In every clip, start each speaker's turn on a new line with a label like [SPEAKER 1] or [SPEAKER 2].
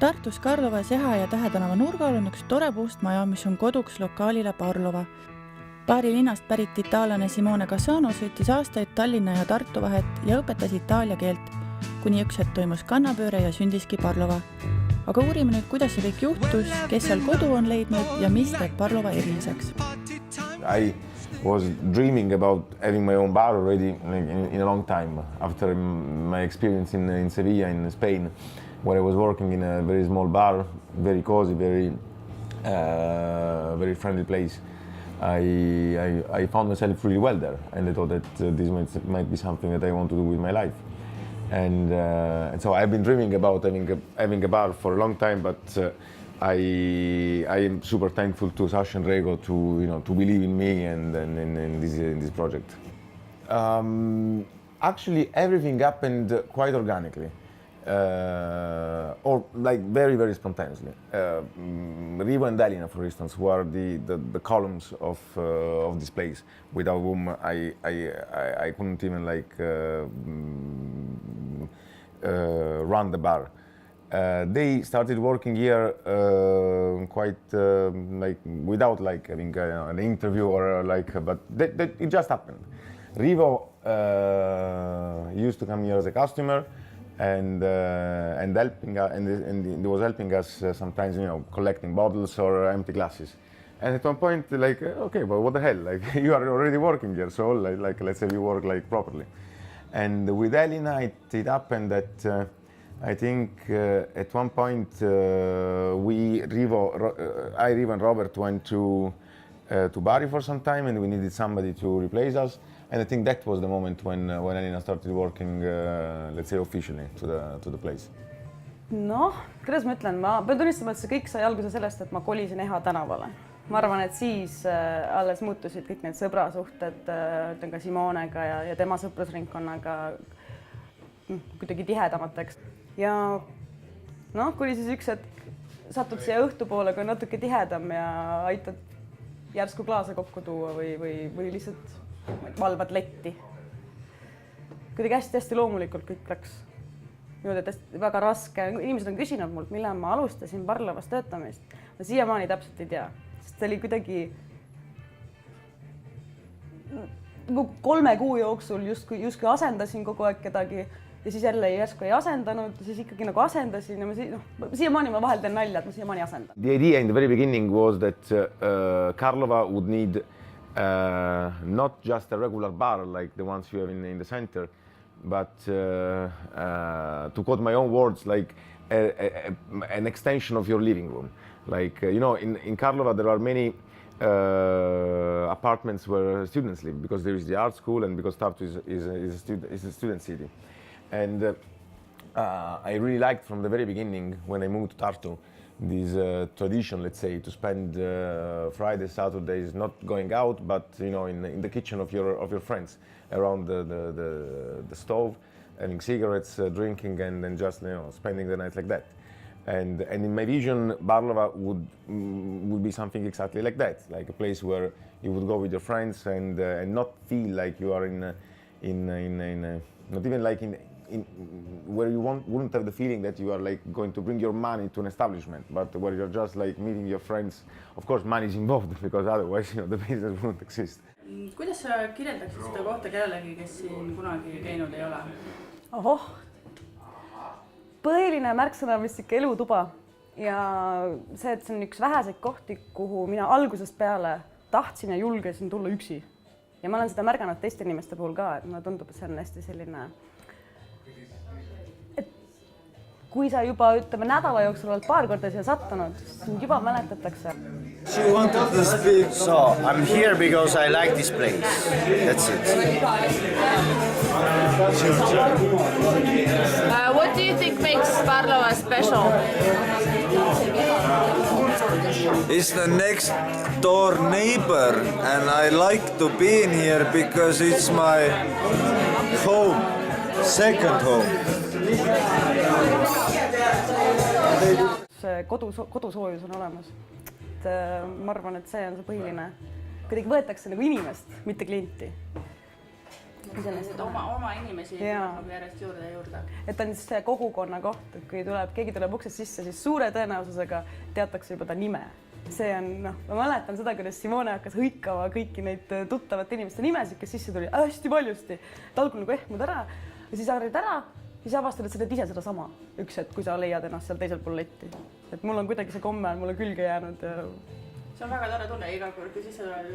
[SPEAKER 1] Tartus Karlova Seha ja Tähetänava nurgal on üks tore puust maja, mis on koduks lokaalile Parlova. Paari linnast pärit itaallane Simone Cassano sõitis aastaid Tallinna ja Tartu vahet ja õpetas itaalia keelt, kuni üks hetk toimus kannapööre ja sündiski Parlova. Aga uurime nüüd, kuidas see kõik juhtus, kes seal kodu on leidnud ja mis teeb Parlova eriliseks.
[SPEAKER 2] I was dreaming about having my own bar already in a long time after my experience in Sevilla in Spain, where I was working in a very small bar, very cozy, very friendly place. I found myself really well there, and I thought that this might be something that I want to do with my life. And so I've been dreaming about having a bar for a long time, but I am super thankful to Sasha and Rego to believe in me and in this project. Actually, everything happened quite organically, or like very, very spontaneously. Rivo and Elina, for instance, who are the columns of this place, without whom I couldn't even run the bar. They started working here quite without having an interview or but it just happened. Rivo used to come here as a customer and helping and was helping us sometimes, collecting bottles or empty glasses. And at one point, okay, but what the hell? You are already working here, so let's say you work properly. And with Elina, it happened that I think at one point Rivo and Robert went to Bari for some time, and we needed somebody to replace us. And I think that was the moment when Elina started working, let's say, officially to the place.
[SPEAKER 3] No, kuidas ma ütlen, ma pean tunnistama, et see kõik sai alguse sellest, et ma kolisin Eha tänavale. Ma arvan, et siis alles muutusid kõik need sõbrasuhted, ka Simonega ja tema sõprusringkonnaga kuidagi tihedamateks. Ja kuni siis üks hetk satud siia õhtupoole, kui natuke tihedam ja aitad järsku klaase kokku tuua või lihtsalt valvad letti. Kuidagi hästi loomulikult kõik läks. Niimoodi, et väga raske. Inimesed on küsinud mult, millal ma alustasin Parlovas töötamist. Ma siiamaani täpselt ei tea. Sest see oli kuidagi 3 kuu jooksul justkui asendasin kogu aeg kedagi ja siis jälle järsku ei asendanud, siis ikkagi asendasin ja siiamaani ma vahel teen nalja, et ma siiamaani asendan.
[SPEAKER 2] The idea in the very beginning was that Karlova would need not just a regular bar like the ones you have in the center, but to quote my own words, an extension of your living room. In Karlova there are many apartments where students live, because there is the art school and because Tartu is a student city. And I really liked from the very beginning, when I moved to Tartu, this tradition, let's say, to spend Fridays, Saturdays not going out, but in the kitchen of your friends, around the stove, having cigarettes, drinking, and then just spending the night like that. And in my vision, Parlova would be something exactly like that, like a place where you would go with your friends and not feel like you are not even in where you wouldn't have the feeling that you are going to bring your money to an establishment, but where you're just meeting your friends. Of course, money is involved because otherwise the business wouldn't exist.
[SPEAKER 1] Kuidas sa kirjeldaksid seda kohta kellelegi, kes siin kunagi käinud ei ole?
[SPEAKER 3] Ohoh! Põhiline märksõna on vist ikka elutuba ja see, et see on üks väheseid kohti, kuhu mina algusest peale tahtsin ja julgesin tulla üksi. Ja ma olen seda märganud teiste inimeste puhul ka, et mulle tundub, et see on hästi selline, et kui sa juba nädala jooksul oled paar korda siia sattunud, siis juba mäletatakse.
[SPEAKER 4] She wanted to speak. So I'm here because I like this place. That's it.
[SPEAKER 5] What do you think makes Parlova special?
[SPEAKER 4] It's the next door neighbor, and I like to be in here because it's my home, second home.
[SPEAKER 3] See kodusoojus on olemas. Ma arvan, et see on see põhiline. Kuidagi võetakse nagu inimest, mitte klienti. iseenesest
[SPEAKER 1] oma inimesi tuleb järjest juurde ja juurde.
[SPEAKER 3] Et ta on see kogukonna koht, et kui keegi tuleb uksest sisse, siis suure tõenäosusega teatakse juba ta nime. See on, ma mäletan seda, kuidas Simone hakkas hõikama kõiki neid tuttavate inimeste nimesid, kes sisse tuli hästi paljusti. Talgul nagu ehmud ära ja siis arvad ära, siis avastad, et sa teed ise seda sama üks hetk, kui sa leiad ennast seal teisel pool letti. Et mul on kuidagi see komme mulle külge jäänud. Ja...
[SPEAKER 1] See on väga tore tunne iga kord, kui sisse tuleb.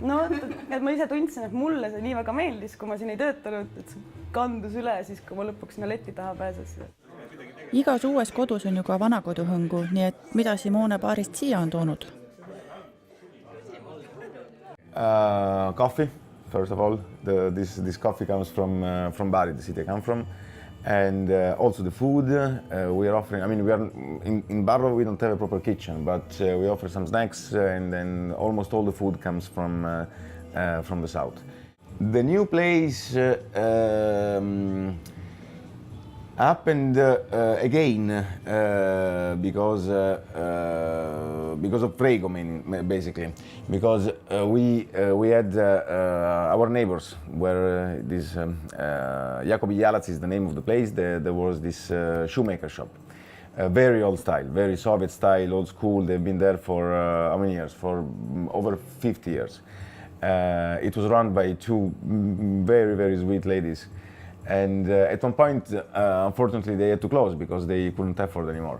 [SPEAKER 3] No, et ma ise tundsin, et mulle see nii väga meeldis, kui ma siin ei töötanud, et see kandus üle siis, kui ma lõpuks sinna letti taha pääses.
[SPEAKER 1] Igas uues kodus on ju ka vanakoduhõngu, nii et mida Simone baarist siia on toonud?
[SPEAKER 2] Coffee, first of all. This coffee comes from Bari, the city I come from. And also the food we are offering. I mean, we are in Barlo, we don't have a proper kitchen, but we offer some snacks, and then almost all the food comes from the south. The new place happened again because of Prego, basically, because we had our neighbors where this Jakobi Jalac is the name of the place. There was this shoemaker shop, very old style, very Soviet style, old school. They've been there for how many years? For over 50 years. It was run by two very, very sweet ladies. And at one point, unfortunately, they had to close because they couldn't afford anymore.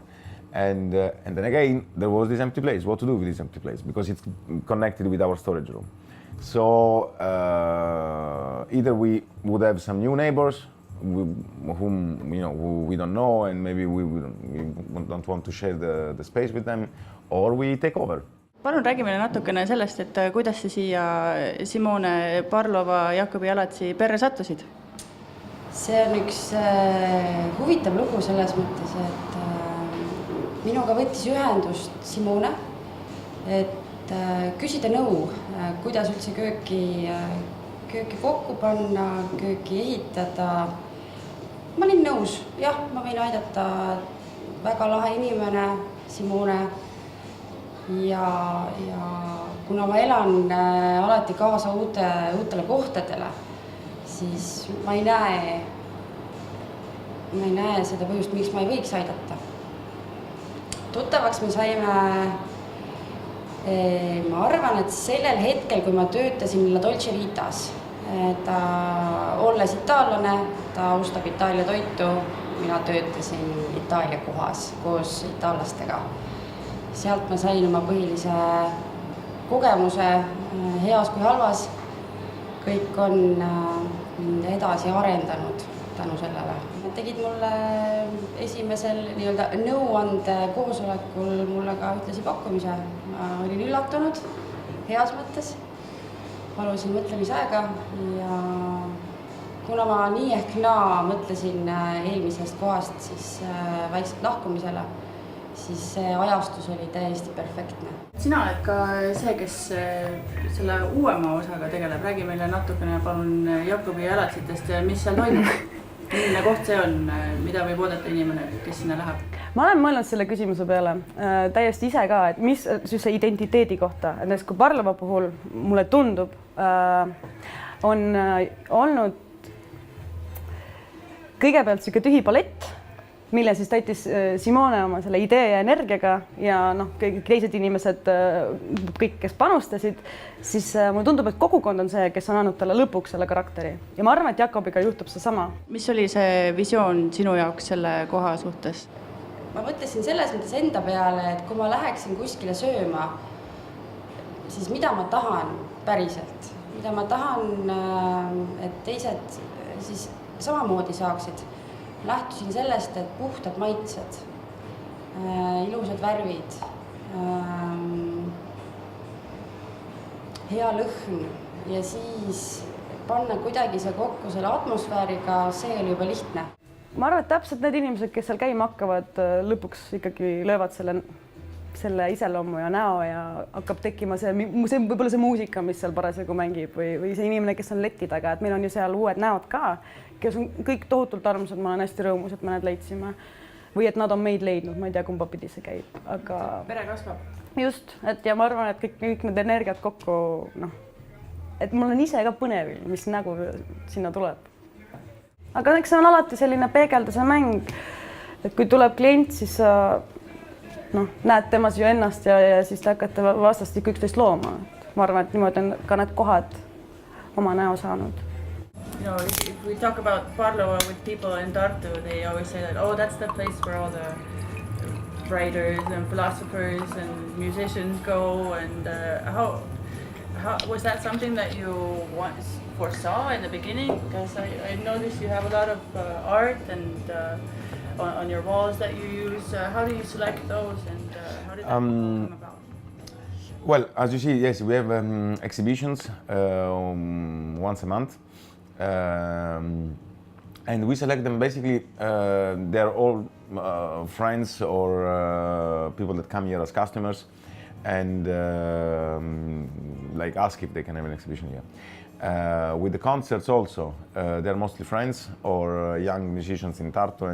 [SPEAKER 2] And then again, there was this empty place. What to do with this empty place? Because it's connected with our storage room. So either we would have some new neighbors whom who we don't know, and maybe we don't want to share the space with them, or we take over.
[SPEAKER 1] Palun räägi meile natukene sellest, et kuidas sa siia Simone Parlova Jakobi Jalatsi perre sattusid?
[SPEAKER 6] See on üks huvitav lugu selles mõttes, et minuga võttis ühendust Simone, et küsida nõu, kuidas üldse kööki kokku panna, kööki ehitada. Ma olin nõus, jah, ma võin aidata, väga lahe inimene, Simone. Ja kuna ma elan alati kaasa uutele kohtadele, siis ma ei näe seda põhjust, miks ma ei võiks aidata. Tuttavaks me saime, ma arvan, et sellel hetkel, kui ma töötasin La Dolce Vitas, ta olles itaallane, ta austab Itaalia toitu, mina töötasin Itaalia kohas koos itaallastega. Sealt ma sain oma põhilise kogemuse, heas kui halvas. Kõik on mind edasi arendanud tänu sellele. Nad tegid mulle esimesel nõuande koosolekul mulle ka ütlesi pakkumise. Ma olin üllatunud, heas mõttes. Palusin mõtlemisaega ja kuna ma nii ehk naa mõtlesin eelmisest kohast siis vaikselt lahkumisele, siis see ajastus oli täiesti perfektne.
[SPEAKER 1] Sina oled ka see, kes selle uuema osaga tegeleb. Räägi meile natukene palun Jakobi Jalatsitest, mis seal toimub. Milline koht see on, mida võib oodata inimene, kes sinna läheb?
[SPEAKER 3] Ma olen mõelnud selle küsimuse peale täiesti ise ka, et mis see identiteedi kohta. Näiteks kui Parlova puhul mulle tundub, on olnud kõigepealt siuke tühi palett, mille siis täitis Simone oma selle idee ja energiaga ja kõik teised inimesed, kõik, kes panustasid, siis mulle tundub, et kogukond on see, kes on andnud talle lõpuks selle karakteri. Ja ma arvan, et Jakobiga juhtub see sama.
[SPEAKER 1] Mis oli see visioon sinu jaoks selle koha suhtes?
[SPEAKER 6] Ma mõtlesin selles mõttes enda peale, et kui ma läheksin kuskile sööma, siis mida ma tahan päriselt? Mida ma tahan, et teised siis samamoodi saaksid? Lähtusin sellest, et puhtad maitsed, ilusad värvid, hea lõhn ja siis panna kuidagi see kokku selle atmosfääriga, see oli juba lihtne.
[SPEAKER 3] Ma arvan, et täpselt need inimesed, kes seal käima hakkavad, lõpuks ikkagi löövad selle iseloomu ja näo ja hakkab tekkima võib-olla see muusika, mis seal parasjagu mängib või see inimene, kes on leti taga, et meil on ju seal uued näod ka, kes on kõik tohutult armsad, ma olen hästi rõõmus, et me need leidsime või et nad on meid leidnud, ma ei tea, kumba pidi see käib, aga
[SPEAKER 1] pere kasvab.
[SPEAKER 3] Just, et ja ma arvan, et kõik need energiat kokku, et mul on ise ka põnevil, mis nägu sinna tuleb. aga eks see on alati selline peegelduse mäng, et kui tuleb klient, siis sa näed temas ju ennast ja siis te hakkate vastastikku üksteist looma. Ma arvan, et niimoodi on ka need kohad oma näo saanud.
[SPEAKER 1] You know, if we talk about Parlova with people in Tartu, they always say that, oh, that's the place where all the writers and philosophers and musicians go. And how was that something that you once foresaw in the beginning? Because I noticed you have a lot of art and on your walls that you use. How do you select those, and how did that come about?
[SPEAKER 2] Well, as you see, yes, we have exhibitions once a month. And we select them basically, they're all friends or people that come here as customers and like ask if they can have an exhibition here. With the concerts also, they're mostly friends or young musicians in Tartu,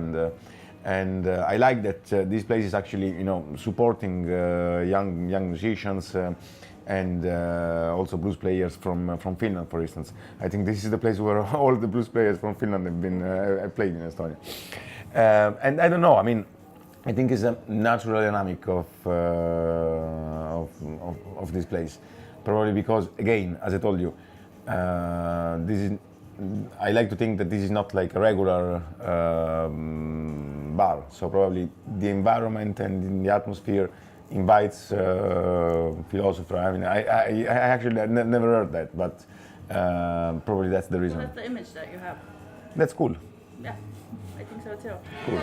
[SPEAKER 2] and I like that this place is actually, you know, supporting young musicians and also blues players from Finland, for instance. I think this is the place where all the blues players from Finland have been played in Estonia. And I don't know. I mean, I think it's a natural dynamic of this place. Probably because, again, as I told you, this is. I like to think that this is not like a regular bar. So probably the environment and the atmosphere invites philosopher. I mean, I actually never heard that, but probably that's the reason.
[SPEAKER 1] Well, that's the image that you have.
[SPEAKER 2] That's cool.
[SPEAKER 1] Yeah, I think so too.
[SPEAKER 2] Cool.